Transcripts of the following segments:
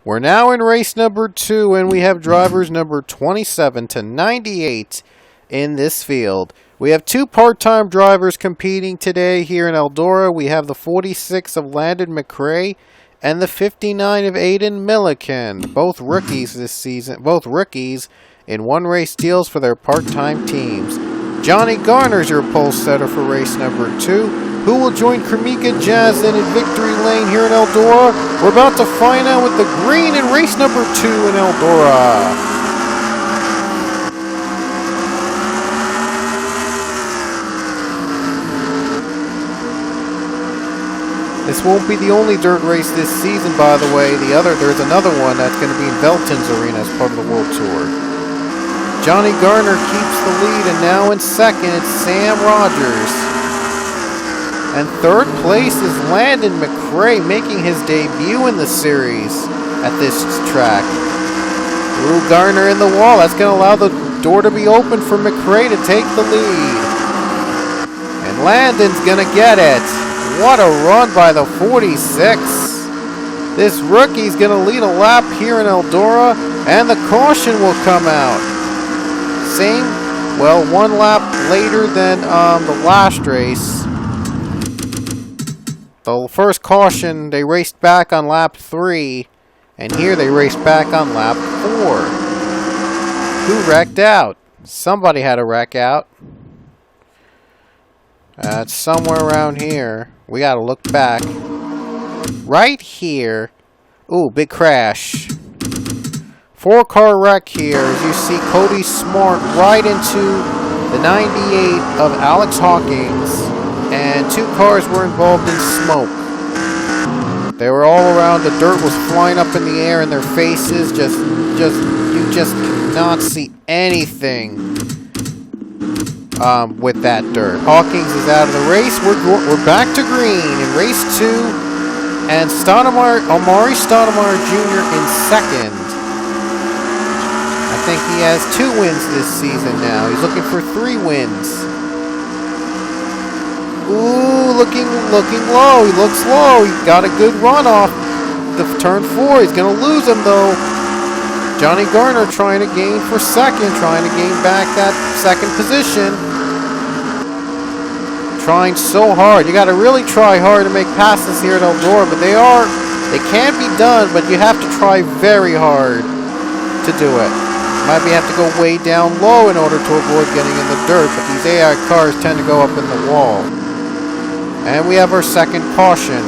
We're now in race number 2, and we have drivers number 27 to 98 in this field. We have 2 part-time drivers competing today here in Eldora. We have the 46 of Landon McRae and the 59 of Aiden Milliken, both rookies this season, both rookies in one-race deals for their part-time teams. Johnny Garner's your pole setter for race number 2. Who will join Kremika Jazden in victory lane here in Eldora? We're about to find out with the green in race number 2 in Eldora. This won't be the only dirt race this season, by the way. There's another one that's going to be in Velton's Arena as part of the World Tour. Johnny Garner keeps the lead, and now in second, it's Sam Rogers. And third place is Landon McRae, making his debut in the series at this track. Ooh, Garner in the wall. That's going to allow the door to be open for McRae to take the lead. And Landon's going to get it. What a run by the 46. This rookie's going to lead a lap here in Eldora, and the caution will come out. One lap later than the last race. The first caution, they raced back on lap 3, and here they raced back on lap 4. Who wrecked out? Somebody had a wreck out. It's somewhere around here. We gotta look back. Right here. Ooh, big crash. 4-car wreck here, as you see Cody Smart right into the 98 of Alex Hawkins. And 2 cars were involved in smoke. They were all around. The dirt was flying up in the air in their faces. You just cannot see anything with that dirt. Hawkins is out of the race. We're back to green in race 2, and Amari Stoudemire Jr. in second. I think he has 2 wins this season now. He's looking for 3 wins. Ooh, looking low. He looks low. He got a good run off the turn 4. He's going to lose him, though. Johnny Garner trying to gain for second, trying to gain back that second position. Trying so hard. You got to really try hard to make passes here at Eldora, but they can be done, but you have to try very hard to do it. Might have to go way down low in order to avoid getting in the dirt, but these AI cars tend to go up in the wall. And we have our second caution.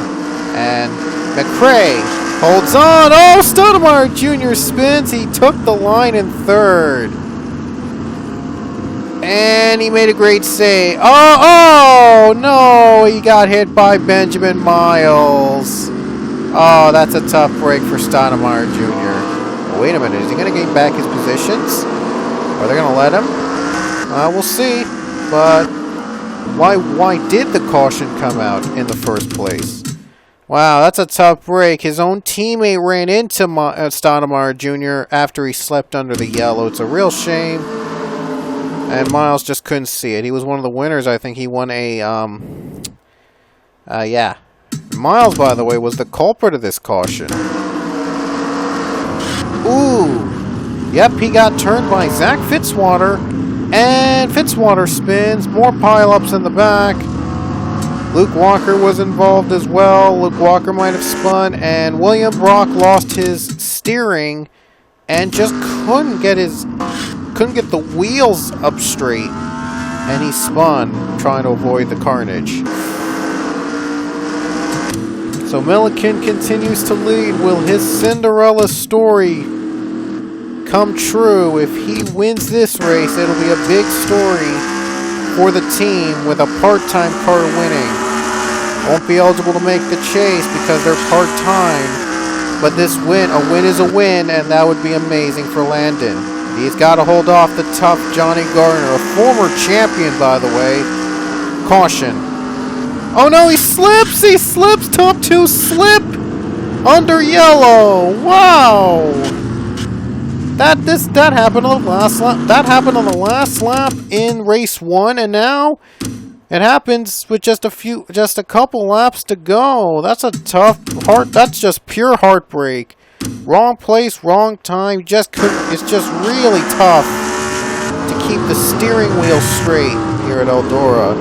And McRae holds on. Oh, Stoudemire Jr. spins. He took the line in third. And he made a great save. Oh, no. He got hit by Benjamin Miles. Oh, that's a tough break for Stoudemire Jr. Wait a minute. Is he going to gain back his positions? Are they going to let him? We'll see. But why did the caution come out in the first place? Wow, that's a tough break. His own teammate ran into Stoudemire Jr. after he slept under the yellow. It's a real shame. And Miles just couldn't see it. He was one of the winners. I think he won a, yeah. Miles, by the way, was the culprit of this caution. Ooh. Yep, he got turned by Zach Fitzwater. And Fitzwater spins. More pileups in the back. Luke Walker was involved as well. Luke Walker might have spun. And William Brock lost his steering and just couldn't get the wheels up straight. And he spun, trying to avoid the carnage. So Milliken continues to lead. Will his Cinderella story come true? If he wins this race, it'll be a big story for the team with a part-time car winning. Won't be eligible to make the chase because they're part-time, but a win is a win, and that would be amazing for Landon. He's got to hold off the tough Johnny Garner, a former champion, by the way. Caution. Oh no, he slips! He slips! Top 2 slip! Under yellow! Wow! That happened on the last lap. That happened on the last lap in race 1, and now It happens with just a couple laps to go. That's a tough that's just pure heartbreak. Wrong place, wrong time. Just couldn't. It's just really tough to keep the steering wheel straight here at Eldora.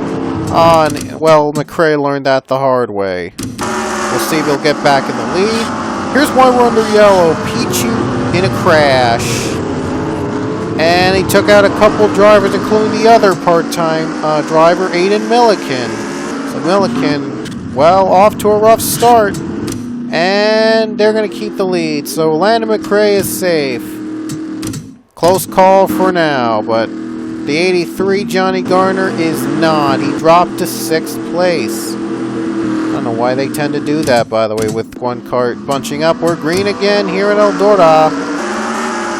Well, McRae learned that the hard way. We'll see if he'll get back in the lead. Here's why we're under yellow. Pichu in a crash. And he took out a couple drivers, including the other part-time driver, Aiden Milliken. So Milliken, well, off to a rough start. And they're going to keep the lead. So Landon McRae is safe. Close call for now, but the 83 Johnny Garner is not. He dropped to 6th place. I don't know why they tend to do that, by the way, with one car bunching up. We're green again here at Eldora.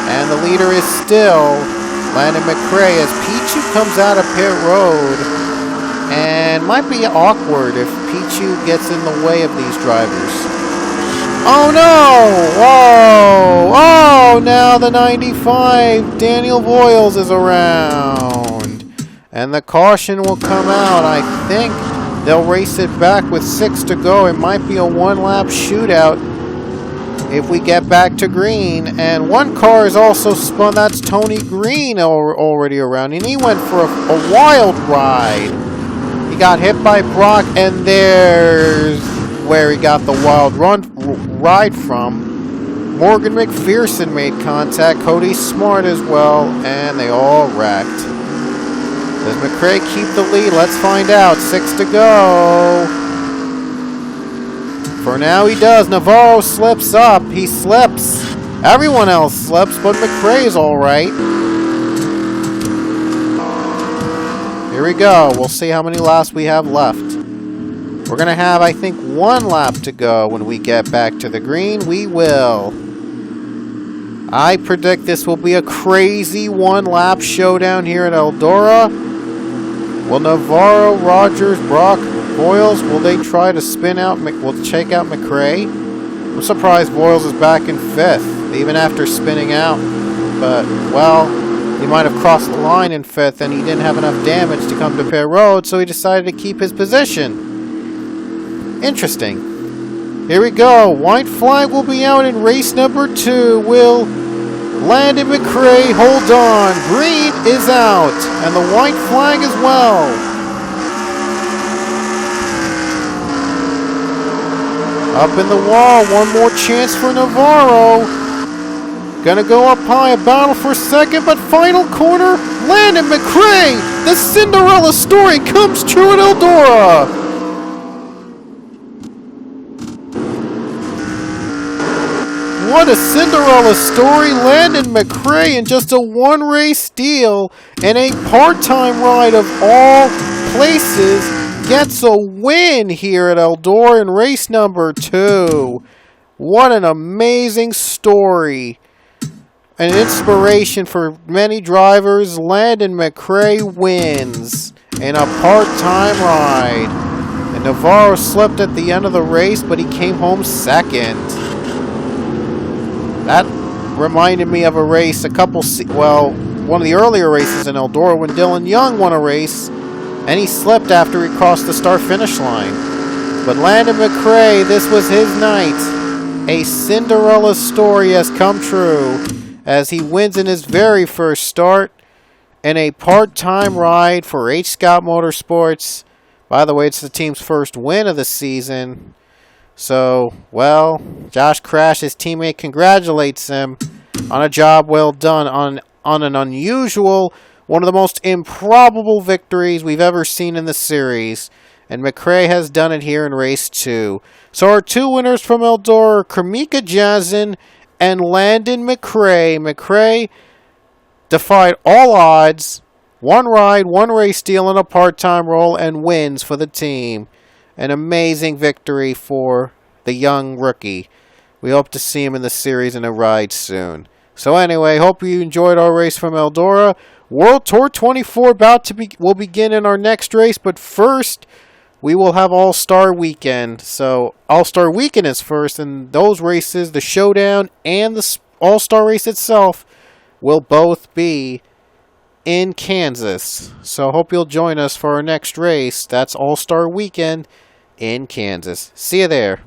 And the leader is still Landon McRae as Pichu comes out of pit road. And might be awkward if Pichu gets in the way of these drivers. Oh no! Whoa! Oh, now the 95, Daniel Voiles is around. And the caution will come out. I think they'll race it back with 6 to go. It might be a one-lap shootout if we get back to green. And one car is also spun. That's Tony Green already around. And he went for a wild ride. He got hit by Brock, and there's where he got the wild ride from. Morgan McPherson made contact. Cody Smart as well. And they all wrecked. Does McRae keep the lead? Let's find out. 6 to go. For now he does. Navarro slips up. He slips. Everyone else slips, but McRae's alright. Here we go. We'll see how many laps we have left. We're going to have, I think, 1 lap to go when we get back to the green. We will. I predict this will be a crazy 1-lap showdown here at Eldora. Will Navarro, Rogers, Brock, Voiles, will they try to spin out, will check out McRae? I'm surprised Voiles is back in 5th, even after spinning out. But, well, he might have crossed the line in 5th and he didn't have enough damage to come to pit road, so he decided to keep his position. Interesting. Here we go. White flag will be out in race number 2. Will Landon McRae hold on? Green is out. And the white flag as well. Up in the wall. One more chance for Navarro. Gonna go up high. A battle for second, but final corner. Landon McRae. The Cinderella story comes true at Eldora. What a Cinderella story. Landon McRae in just a 1-race deal and a part-time ride of all places gets a win here at Eldora in race number 2. What an amazing story. An inspiration for many drivers. Landon McRae wins in a part-time ride. And Navarro slipped at the end of the race, but he came home second. That reminded me of a race, one of the earlier races in Eldora when Dylan Young won a race and he slipped after he crossed the start-finish line. But Landon McRae, this was his night. A Cinderella story has come true as he wins in his very first start in a part-time ride for H. Scott Motorsports. By the way, it's the team's first win of the season. So, well, Josh Crash, his teammate, congratulates him on a job well done on an unusual, one of the most improbable victories we've ever seen in the series. And McRae has done it here in race 2. So our 2 winners from Eldora are Kamika Jazin and Landon McRae. McRae defied all odds, 1 ride, 1 race deal, and a part-time role, and wins for the team. An amazing victory for the young rookie. We hope to see him in the series in a ride soon. So anyway, hope you enjoyed our race from Eldora. World Tour 24 will begin in our next race, but first we will have All-Star Weekend. So All-Star Weekend is first, and those races, the Showdown and the All-Star race itself, will both be in Kansas. So hope you'll join us for our next race. That's All-Star Weekend in Kansas. See you there.